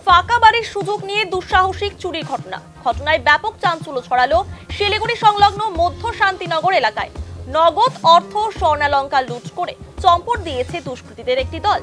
ফাঁকা বাড়ির সুযোগ নিয়ে দুঃসাহসিক চুরির ঘটনায় ব্যাপক চাঞ্চল্য ছড়ালো শিলিগুড়ি সংলগ্ন মধ্য শান্তিনগর এলাকায়। নগদ অর্থ স্বর্ণালঙ্কার লুট করে চম্পট দিয়েছে দুষ্কৃতীদের একটি দল।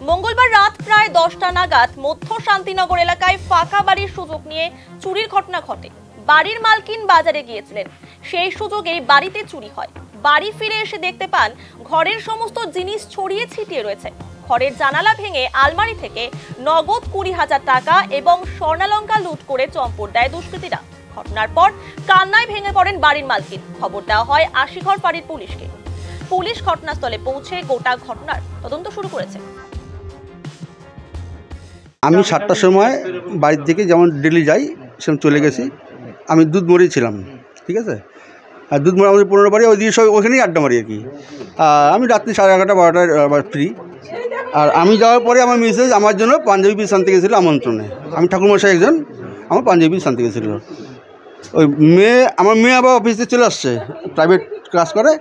মঙ্গলবার রাত প্রায় 10টা নাগাদ মধ্য শান্তিনগর এলাকায় ফাঁকা বাড়ির সুযোগ নিয়ে চুরির ঘটনা ঘটে। বাড়ির মালকিন বাজারে গিয়েছিলেন, সেই সুযোগেই বাড়িতে চুরি হয়। বাড়ি ফিরে এসে দেখতে পান ঘরের সমস্ত জিনিস ছড়িয়ে ছিটিয়ে রয়েছে। ঘরের জানালা ভেঙে আলমারি থেকে নগদ 20,000 টাকা এবং স্বর্ণালঙ্কার লুট করে চম্পট দেয় দুষ্কৃতীরা। ঘটনার পর কান্নায় ভেঙে পড়েন বাড়ির মালকিন। খবর দেওয়া হয় আশিঘর ফাঁড়ির পুলিশকে। পুলিশ ঘটনাস্থলে পৌঁছে গোটা ঘটনার তদন্ত শুরু করেছে। আমি 7টার সময় বাড়ির থেকে যেমন ডেলি যাই সেরকম চলে গেছি। আমি দুধ মরিয়েছিলাম, ঠিক আছে। আর দুধ মরে আমাদের 15 বাড়ি, ওই দিয়ে সব ওখানেই আড্ডা মারি আর কি। আমি রাত্রি 11:30 12টায় ফ্রি। আর আমি যাওয়ার পরে আমার মিসেস আমার জন্য পাঞ্জাবি পিস আনতে গেছিলো আমন্ত্রণে। আমি ঠাকুরমশাই একজন, আমার পাঞ্জাবি পিস আনতে গেছিলো। ওই আমার মেয়ে আবার অফিসে চলে আসছে, প্রাইভেট ক্লাস করে।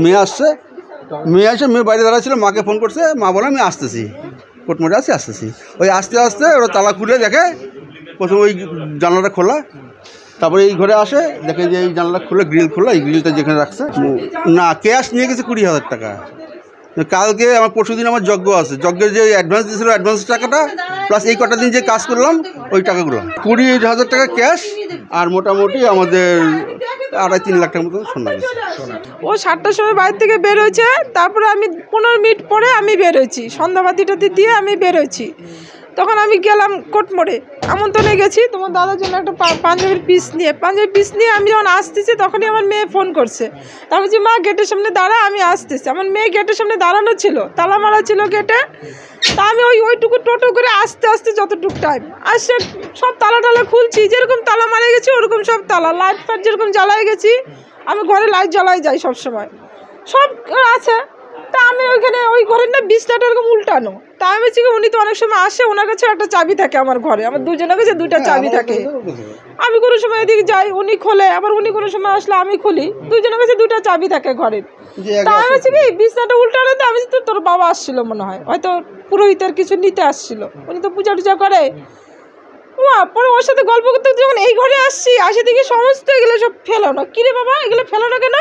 মেয়ে আসছে, মেয়ে বাইরে দাঁড়াচ্ছিল, মাকে ফোন করছে। মা বলে আমি আসতেছি, কোটমোটে আসতেছি। ওই আস্তে আস্তে ওরা তালা খুলে দেখে, প্রথমে ওই জানলাটা খোলা, তারপরে এই ঘরে আসে, দেখে যে এই জানলা খুলে গ্রিল খোলা, এই গ্রিলটা যেখানে রাখছে না, ক্যাশ নিয়ে গেছে 20,000 টাকা। কালকে আমার পরশুদিন আমার যজ্ঞ আছে, যজ্ঞের যে অ্যাডভান্স দিয়েছিল অ্যাডভান্স টাকাটা প্লাস এই কটা দিন যে কাজ করলাম ওই টাকাগুলো 20,000 টাকা ক্যাশ, আর মোটামুটি আমাদের 2.5-3 লাখ টাকার মতো সোনা গেছে। ও 7টার সময় বাড়ি থেকে বের হয়েছে, তারপরে আমি 15 মিনিট পরে আমি বের হয়েছি, সন্ধ্যাবাতিটাতে দিয়ে আমি বের হয়েছি। তখন আমি গেলাম কোটমোড়ে, আমন্ত্রণে গেছি তোমার দাদার জন্য একটা পাঞ্জাবির পিস নিয়ে আমি যখন আসতেছি তখনই আমার মেয়ে ফোন করছে। তা আমি বলছি মা গেটের সামনে দাঁড়া, আমি আসতেছি। আমার মেয়ে গেটের সামনে দাঁড়ানো ছিল, তালা মারা ছিল গেটে। তা আমি ওইটুকু টোটো করে আস্তে আস্তে যতটুকু টাইম আসছে সব তালা খুলছি, যেরকম তালা মারা গেছি ওরকম সব তালা, লাইট ফাইট যেরকম জ্বালাই গেছি। আমি ঘরে লাইট জ্বালাই যাই সবসময়, সব আছে। তা আমি ওইখানে ওই ঘরের না বিছনাটা এরকম উল্টানো। তা আমি বলছি উনি তো অনেক সময় আসে, ওনার কাছে একটা চাবি থাকে আমার ঘরে, আমার দুজনের কাছে 2টা চাবি থাকে। আমি কোনো সময় এদিকে যাই, উনি খোলে, আবার উনি কোনো সময় আসলে আমি খুলি, দুজনের কাছে 2টা চাবি থাকে ঘরের। তা আমি বলছি কি বিছনাটা উল্টানো, তো আমি তো তোর বাবা আসছিল মনে হয়, হয়তো পুরোহিতের কিছু নিতে আসছিল, উনি তো পূজা টুজা করে। পরে ওর সাথে গল্প করতে যখন এই ঘরে আসি দেখি সমস্ত এগুলো সব ফেলানো। কিরে বাবা এগুলো ফেলানো কেন?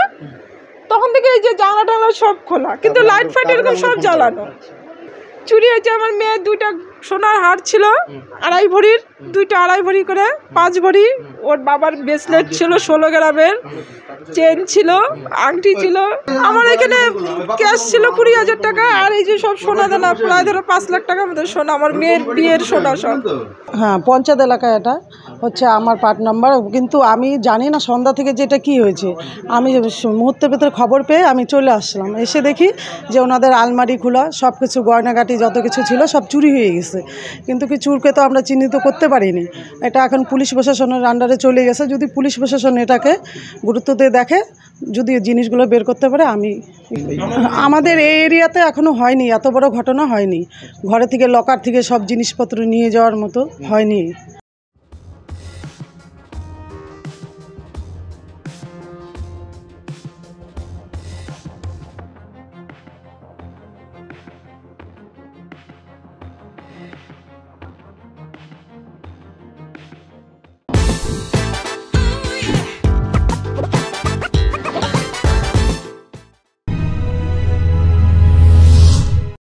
তখন থেকে এই যে জানলা টানলা সব খোলা, কিন্তু লাইট ফাইট এরকম সব জ্বালানো। চুরি হয়েছে আমার মেয়ের 2টা সোনার হার ছিল 2.5 ভরির, 2টা 2.5 ভরি করে 5 ভরি। ওর বাবার ব্রেসলেট ছিল 16 গ্রামের, চেন ছিল, আংটি ছিল। আমার এখানে ক্যাশ ছিল 20,000 টাকা, আর এই যে সব সোনা দানা প্রায় ধরো 5 লাখ টাকার মতো সোনা, আমার মেয়ের বিয়ের সোনা সব। হ্যাঁ, পঞ্চায়েত এলাকায় এটা হচ্ছে আমার পার্ট নাম্বার। কিন্তু আমি জানি না সন্ধ্যা থেকে যেটা কি হয়েছে। আমি মুহূর্তের ভেতরে খবর পেয়ে আমি চলে আসলাম, এসে দেখি যে ওনাদের আলমারি খোলা, সব কিছু গয়নাগাটি যত কিছু ছিল সব চুরি হয়ে গেছে। কিন্তু কি চুরকে তো আমরা চিহ্নিত করতে পারিনি। এটা এখন পুলিশ প্রশাসনের আন্ডারে চলে গেছে। যদি পুলিশ প্রশাসন এটাকে গুরুত্ব দিয়ে দেখে, যদি জিনিসগুলো বের করতে পারে। আমাদের এই এরিয়াতে এখনও হয়নি, এত বড় ঘটনা হয়নি। ঘরে থেকে লকার থেকে সব জিনিসপত্র নিয়ে যাওয়ার মতো হয়নি।